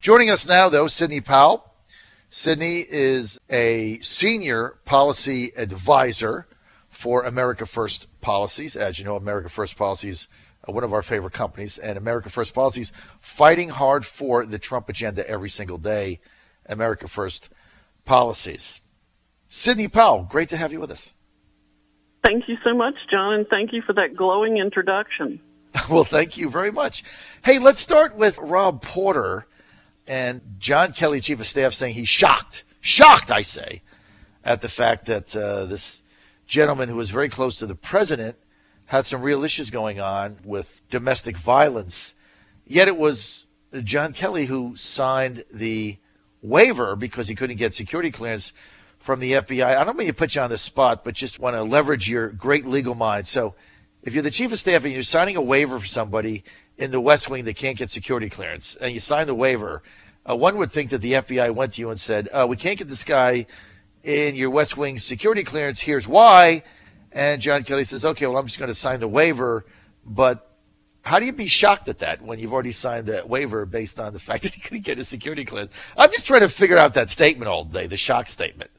Joining us now, though, Sidney Powell. Sidney is a senior policy advisor for America First Policies. As you know, America First Policies, one of our favorite companies, and America First Policies fighting hard for the Trump agenda every single day. America First Policies. Sidney Powell, great to have you with us. Thank you so much, John, and thank you for that glowing introduction. Well, thank you very much. Hey, let's start with Rob Porter and John Kelly, Chief of Staff, saying he's shocked, I say, at the fact that this gentleman who was very close to the president had some real issues going on with domestic violence. Yet it was John Kelly who signed the waiver because he couldn't get security clearance from the FBI. I don't mean to put you on the spot, but just want to leverage your great legal mind. So if you're the chief of staff and you're signing a waiver for somebody in the West Wing that can't get security clearance, and you sign the waiver, one would think that the FBI went to you and said, we can't get this guy in your West Wing security clearance. Here's why. And John Kelly says, okay, well, I'm just going to sign the waiver. But how do you be shocked at that when you've already signed the waiver based on the fact that he couldn't get a security clearance? I'm just trying to figure out that statement all day, the shock statement.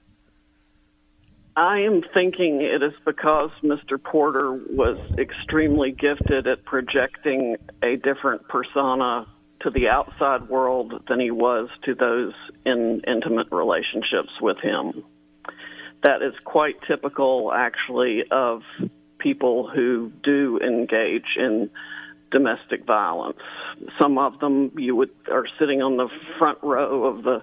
I am thinking it is because Mr. Porter was extremely gifted at projecting a different persona to the outside world than he was to those in intimate relationships with him. That is quite typical, actually, of people who do engage in domestic violence. Some of them are sitting on the front row of the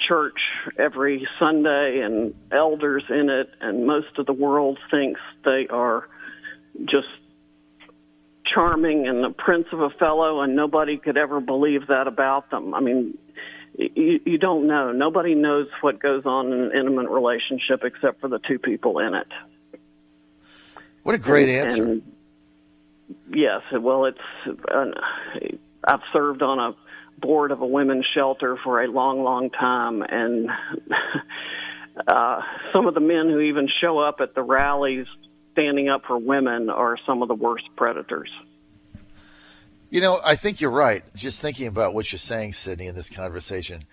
church every Sunday and elders in it, and most of the world thinks they are just charming and the prince of a fellow, and nobody could ever believe that about them. I mean, you don't know. Nobody knows what goes on in an intimate relationship except for the two people in it. What a great answer. And yes, well, I've served on a board of a women's shelter for a long, long time, and some of the men who even show up at the rallies standing up for women are some of the worst predators. You know, I think you're right. Just thinking about what you're saying, Sidney, in this conversation,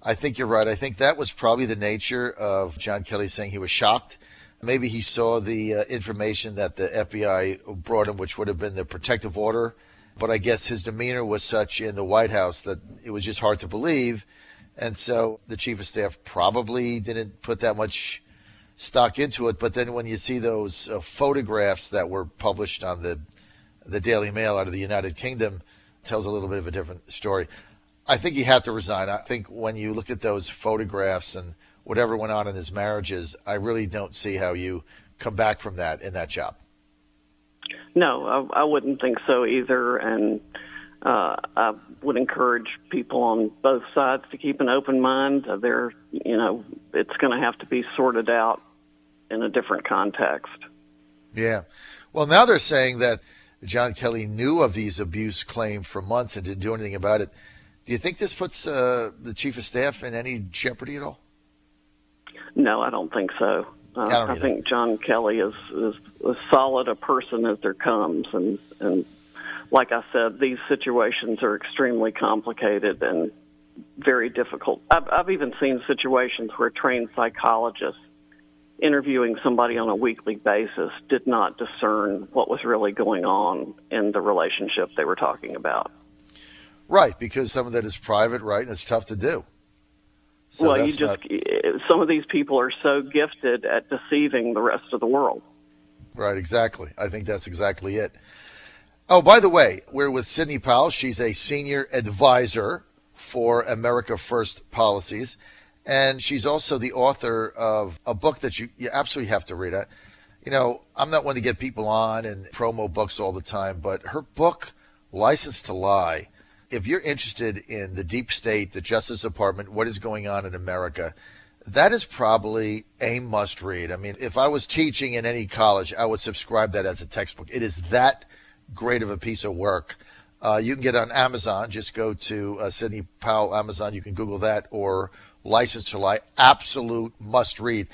I think you're right. I think that was probably the nature of John Kelly saying he was shocked. Maybe he saw the information that the FBI brought him, which would have been the protective order. But I guess his demeanor was such in the White House that it was just hard to believe. And so the chief of staff probably didn't put that much stock into it. But then when you see those photographs that were published on the Daily Mail out of the United Kingdom, it tells a little bit of a different story. I think he had to resign. I think when you look at those photographs and whatever went on in his marriages, I really don't see how you come back from that in that job. No, I wouldn't think so either, and I would encourage people on both sides to keep an open mind. It's going to have to be sorted out in a different context. Yeah. Well, now they're saying that John Kelly knew of these abuse claims for months and didn't do anything about it. Do you think this puts the chief of staff in any jeopardy at all? No, I don't think so. I think John Kelly is as solid a person as there comes. And like I said, these situations are extremely complicated and very difficult. I've even seen situations where trained psychologists interviewing somebody on a weekly basis did not discern what was really going on in the relationship they were talking about. Right, because some of that is private, right, and it's tough to do. So well, some of these people are so gifted at deceiving the rest of the world. Right, exactly. I think that's exactly it. Oh, by the way, we're with Sidney Powell. She's a senior advisor for America First Policies, and she's also the author of a book that you absolutely have to read. I'm not one to get people on and promo books all the time, but her book, License to Lie, if you're interested in the deep state, the Justice Department, what is going on in America, that is probably a must read. I mean, if I was teaching in any college, I would subscribe that as a textbook. It is that great of a piece of work. You can get it on Amazon. Just go to Sidney Powell Amazon. You can Google that, or License to Lie. Absolute must read.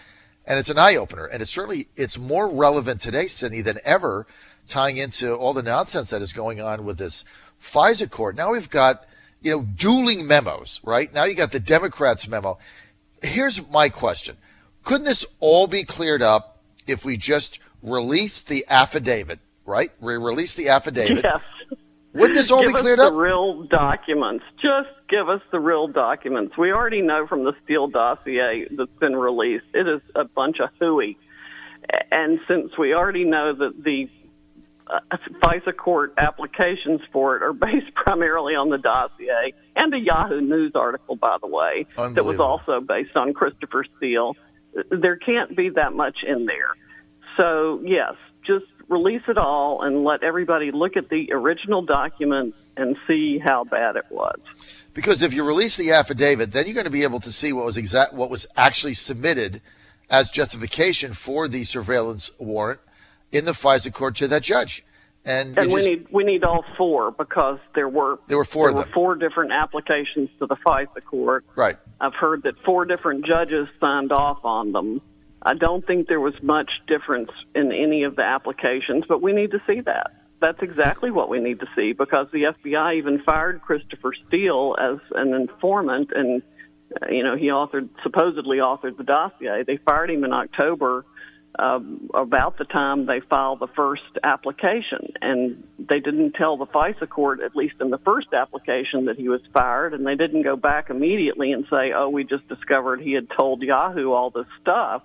And it's an eye-opener. And it's more relevant today, Sidney, than ever, tying into all the nonsense that is going on with this FISA court. Now we've got, dueling memos, right? Now you got the Democrats' memo. Here's my question. Couldn't this all be cleared up if we just released the affidavit, right? We released the affidavit. Yes. Wouldn't this all be cleared up? Give us the real documents. Just give us the real documents. We already know from the Steele dossier that's been released, it is a bunch of hooey. And since we already know that the FISA court applications for it are based primarily on the dossier and a Yahoo News article, by the way, that was also based on Christopher Steele, there can't be that much in there. So, yes, just release it all and let everybody look at the original document and see how bad it was. Because if you release the affidavit, then you're going to be able to see what was actually submitted as justification for the surveillance warrant in the FISA court to that judge. And we need all four, because there were four different applications to the FISA court. Right. I've heard that 4 different judges signed off on them. I don't think there was much difference in any of the applications, but we need to see that. That's exactly what we need to see, because the FBI even fired Christopher Steele as an informant, and he supposedly authored the dossier. They fired him in October, about the time they filed the first application, and they didn't tell the FISA court, at least in the first application, that he was fired, and they didn't go back immediately and say, oh, we just discovered he had told Yahoo all this stuff.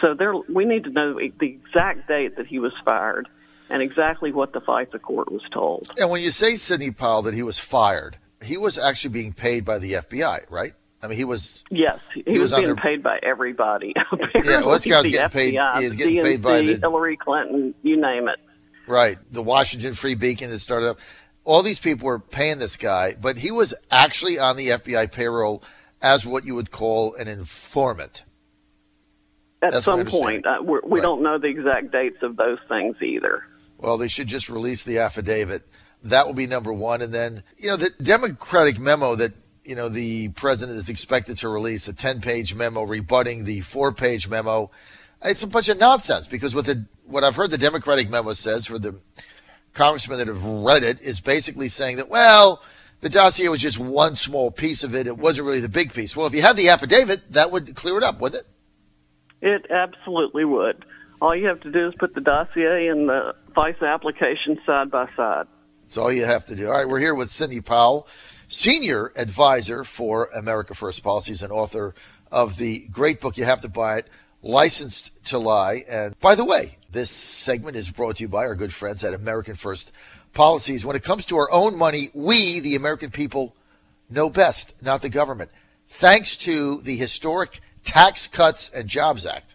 So we need to know the exact date that he was fired and exactly what the FISA court was told. And when you say, Sidney Powell, that he was fired, he was actually being paid by the FBI, right? I mean, he was... Yes, he was being paid by everybody. Yeah, well, this guy was getting paid. He was getting paid by the Hillary Clinton, you name it. Right, the Washington Free Beacon that started up. All these people were paying this guy, but he was actually on the FBI payroll as what you would call an informant. At some point. We don't know the exact dates of those things either. Well, they should just release the affidavit. That will be number one. And then, the Democratic memo that, the president is expected to release, a 10-page memo rebutting the 4-page memo. It's a bunch of nonsense, because what I've heard the Democratic memo says, for the congressmen that have read it, is basically saying that, well, the dossier was just one small piece of it. It wasn't really the big piece. Well, if you had the affidavit, that would clear it up, wouldn't it? It absolutely would. All you have to do is put the dossier and the FISA application side by side. That's all you have to do. All right, we're here with Sidney Powell, Senior Advisor for America First Policies and author of the great book, you have to buy it, Licensed to Lie. And by the way, this segment is brought to you by our good friends at American First Policies. When it comes to our own money, we, the American people, know best, not the government. Thanks to the historic Tax Cuts and Jobs Act,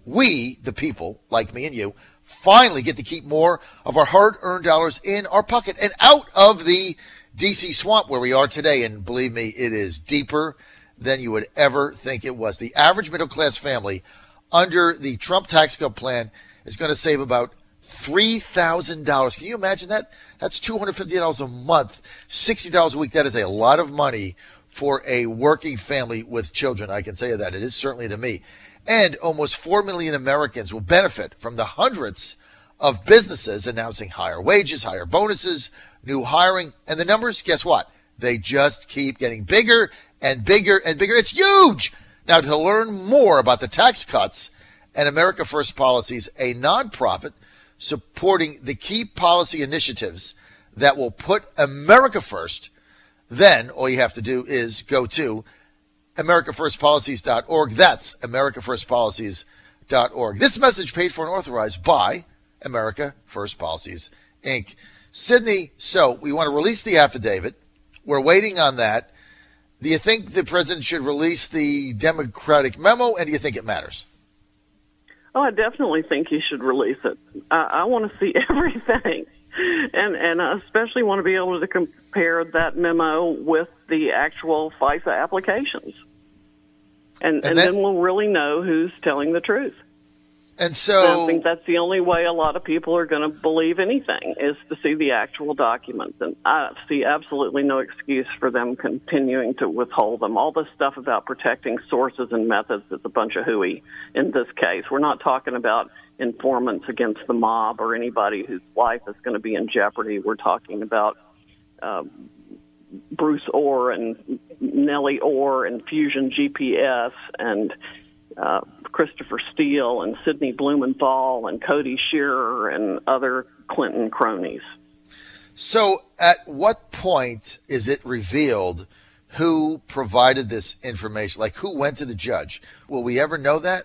we, the people, like me and you, finally get to keep more of our hard-earned dollars in our pocket and out of the D.C. swamp where we are today. And believe me, it is deeper than you would ever think it was. The average middle-class family under the Trump tax cut plan is going to save about $3,000. Can you imagine that? That's $250 a month, $60 a week. That is a lot of money for a working family with children. I can say that. It is certainly to me. And almost 4 million Americans will benefit from the hundreds of businesses announcing higher wages, higher bonuses, new hiring. And the numbers, guess what? They just keep getting bigger and bigger and bigger. It's huge. Now, to learn more about the tax cuts and America First Policies, a nonprofit supporting the key policy initiatives that will put America first, then all you have to do is go to AmericaFirstPolicies.org. That's AmericaFirstPolicies.org. This message paid for and authorized by America First Policies, Inc. Sidney, so we want to release the affidavit. We're waiting on that. Do you think the president should release the Democratic memo, and do you think it matters? Oh, I definitely think he should release it. I want to see everything. And I especially want to be able to compare that memo with the actual FISA applications. And then we'll really know who's telling the truth. And so I think that's the only way a lot of people are going to believe anything, is to see the actual documents. And I see absolutely no excuse for them continuing to withhold them. All this stuff about protecting sources and methods is a bunch of hooey in this case. We're not talking about informants against the mob or anybody whose life is going to be in jeopardy. We're talking about Bruce Orr and Nellie Orr and Fusion GPS and Christopher Steele and Sidney Blumenthal and Cody Shearer and other Clinton cronies. So at what point is it revealed who provided this information? Like, who went to the judge? Will we ever know that?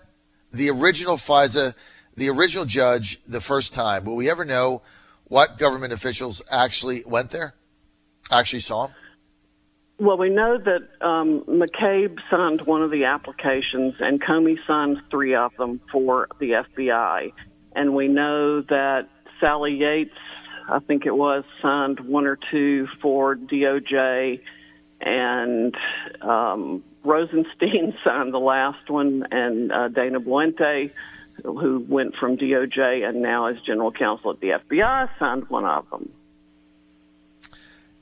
The original FISA, the original judge, the first time, will we ever know what government officials actually went there, actually saw him? Well, we know that McCabe signed one of the applications and Comey signed 3 of them for the FBI. And we know that Sally Yates, I think it was, signed 1 or 2 for DOJ, and Rosenstein signed the last one, and Dana Buente, who went from DOJ and now is general counsel at the FBI, signed one of them.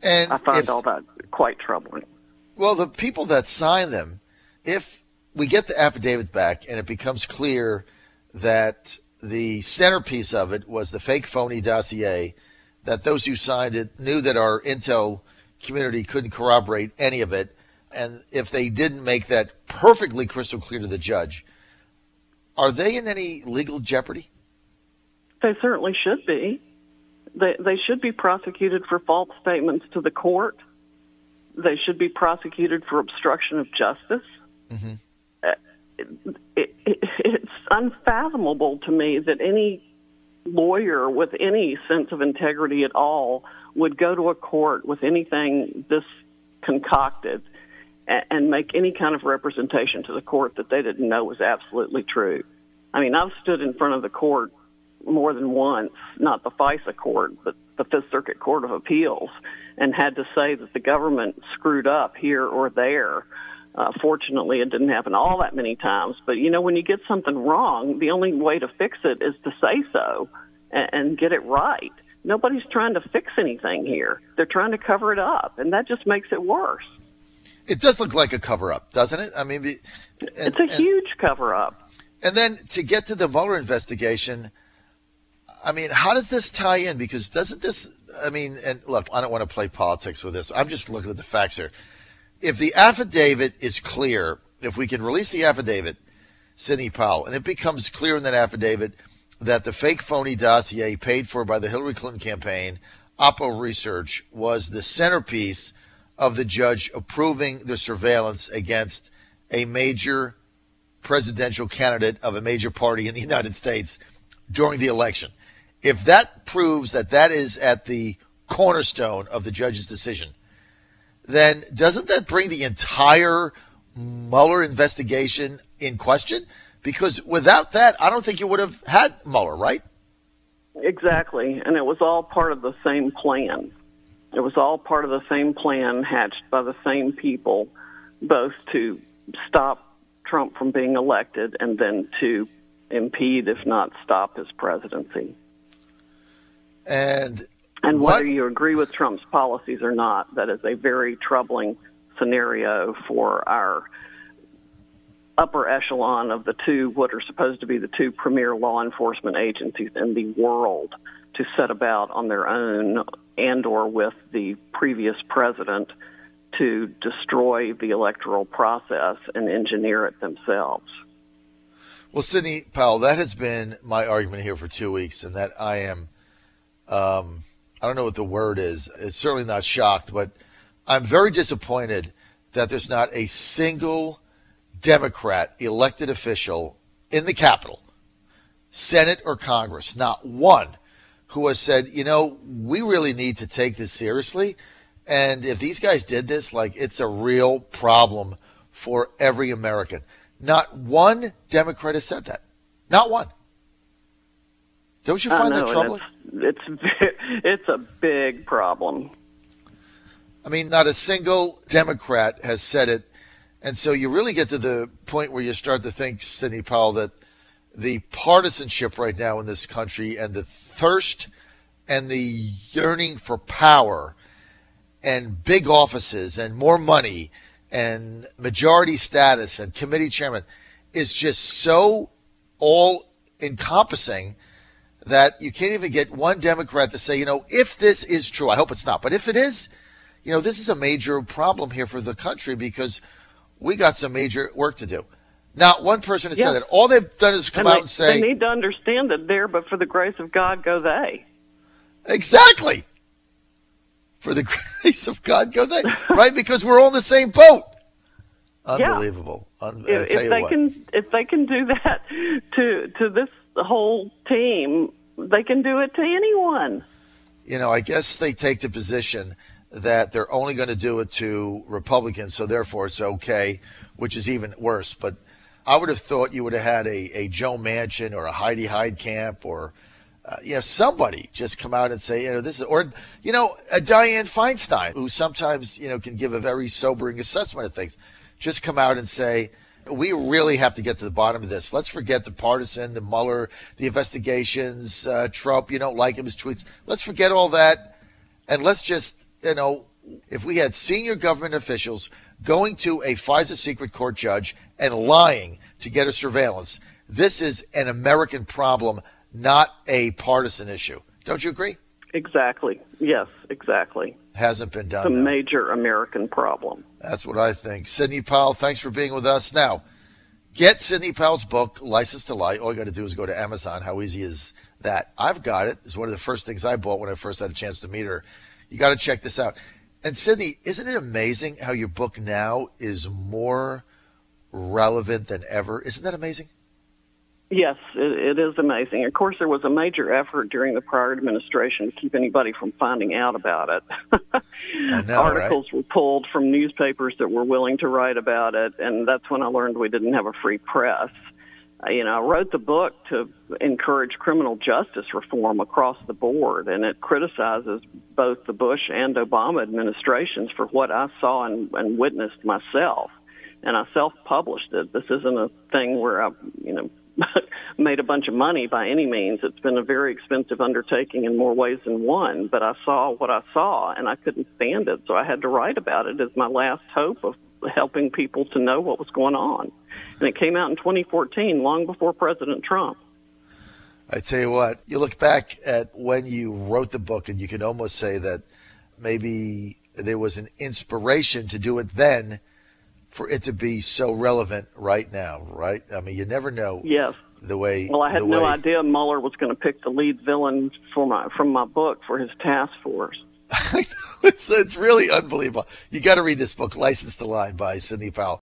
And I find all that quite troubling. Well, the people that sign them, if we get the affidavit back and it becomes clear that the centerpiece of it was the fake phony dossier, that those who signed it knew that our intel community couldn't corroborate any of it, and if they didn't make that perfectly crystal clear to the judge, are they in any legal jeopardy? They certainly should be. They should be prosecuted for false statements to the court. They should be prosecuted for obstruction of justice. Mm-hmm. It's unfathomable to me that any lawyer with any sense of integrity at all would go to a court with anything this concocted and make any kind of representation to the court that they didn't know was absolutely true. I mean, I've stood in front of the court more than once, not the FISA court, but the Fifth Circuit Court of Appeals, and had to say that the government screwed up here or there. Fortunately, it didn't happen all that many times. But, you know, when you get something wrong, the only way to fix it is to say so and get it right. Nobody's trying to fix anything here. They're trying to cover it up, and that just makes it worse. It does look like a cover-up, doesn't it? I mean, it's a huge cover-up. And then to get to the Mueller investigation, I mean, how does this tie in? Because doesn't this, I mean, and look, I don't want to play politics with this. I'm just looking at the facts here. If the affidavit is clear, if we can release the affidavit, Sidney Powell, and it becomes clear in that affidavit that the fake phony dossier paid for by the Hillary Clinton campaign, Oppo Research, was the centerpiece of the judge approving the surveillance against a major presidential candidate of a major party in the United States during the election. If that proves that that is at the cornerstone of the judge's decision, then doesn't that bring the entire Mueller investigation in question? Because without that, I don't think you would have had Mueller, right? Exactly. And it was all part of the same plan. It was all part of the same plan hatched by the same people, both to stop Trump from being elected and then to impede, if not stop, his presidency. And whether you agree with Trump's policies or not, that is a very troubling scenario for our upper echelon of the two, what are supposed to be the two premier law enforcement agencies in the world, to set about on their own and or with the previous president to destroy the electoral process and engineer it themselves. Well, Sidney Powell, that has been my argument here for 2 weeks, and that I am, I don't know what the word is. It's certainly not shocked, but I'm very disappointed that there's not a single Democrat elected official in the Capitol, Senate or Congress, not one, who has said, you know, we really need to take this seriously. And if these guys did this, like, it's a real problem for every American. Not one Democrat has said that. Not one. Don't you find that troubling? It's a big problem. I mean, not a single Democrat has said it. And so you really get to the point where you start to think, Sidney Powell, that the partisanship right now in this country and the thirst and the yearning for power and big offices and more money and majority status and committee chairman is just so all-encompassing that you can't even get one Democrat to say, you know, if this is true, I hope it's not, but if it is, this is a major problem here for the country because we got some major work to do. Not one person has said that. All they've done is come out and say... They need to understand that there, but for the grace of God go they. Exactly. For the grace of God go they. Right? Because we're all in the same boat. Unbelievable. Yeah. If they can do that to this whole team, they can do it to anyone. I guess they take the position that they're only going to do it to Republicans, so therefore it's okay, which is even worse. But I would have thought you would have had a Joe Manchin or a Heidi Heitkamp or somebody just come out and say, this is, or, a Dianne Feinstein, who sometimes, can give a very sobering assessment of things, just come out and say, we really have to get to the bottom of this. Let's forget the partisan, the Mueller, the investigations, Trump, you don't like him, his tweets. Let's forget all that. And let's just, if we had senior government officials going to a FISA secret court judge and lying to get a surveillance, this is an American problem, not a partisan issue. Don't you agree? Exactly. Yes, exactly. Hasn't been done. It's a major American problem. That's what I think. Sidney Powell, thanks for being with us. Now, get Sidney Powell's book, License to Lie. All you got to do is go to Amazon. How easy is that? I've got it. It's one of the first things I bought when I first had a chance to meet her. You got to check this out. And Sidney, isn't it amazing how your book now is more relevant than ever? Isn't that amazing? Yes, it is amazing. Of course, there was a major effort during the prior administration to keep anybody from finding out about it. I know, Articles were pulled from newspapers that were willing to write about it, and that's when I learned we didn't have a free press. I wrote the book to encourage criminal justice reform across the board, and it criticizes both the Bush and Obama administrations for what I saw and witnessed myself. And I self-published it. This isn't a thing where I, made a bunch of money by any means. It's been a very expensive undertaking in more ways than one, but I saw what I saw, and I couldn't stand it, so I had to write about it as my last hope of helping people to know what was going on. And it came out in 2014, long before President Trump. I tell you what, you look back at when you wrote the book, and you can almost say that maybe there was an inspiration to do it then for it to be so relevant right now, right? I mean, you never know. Yes. The way. Well, I had no idea Mueller was going to pick the lead villain from my book for his task force. It's really unbelievable. You got to read this book, License to Lie by Sidney Powell.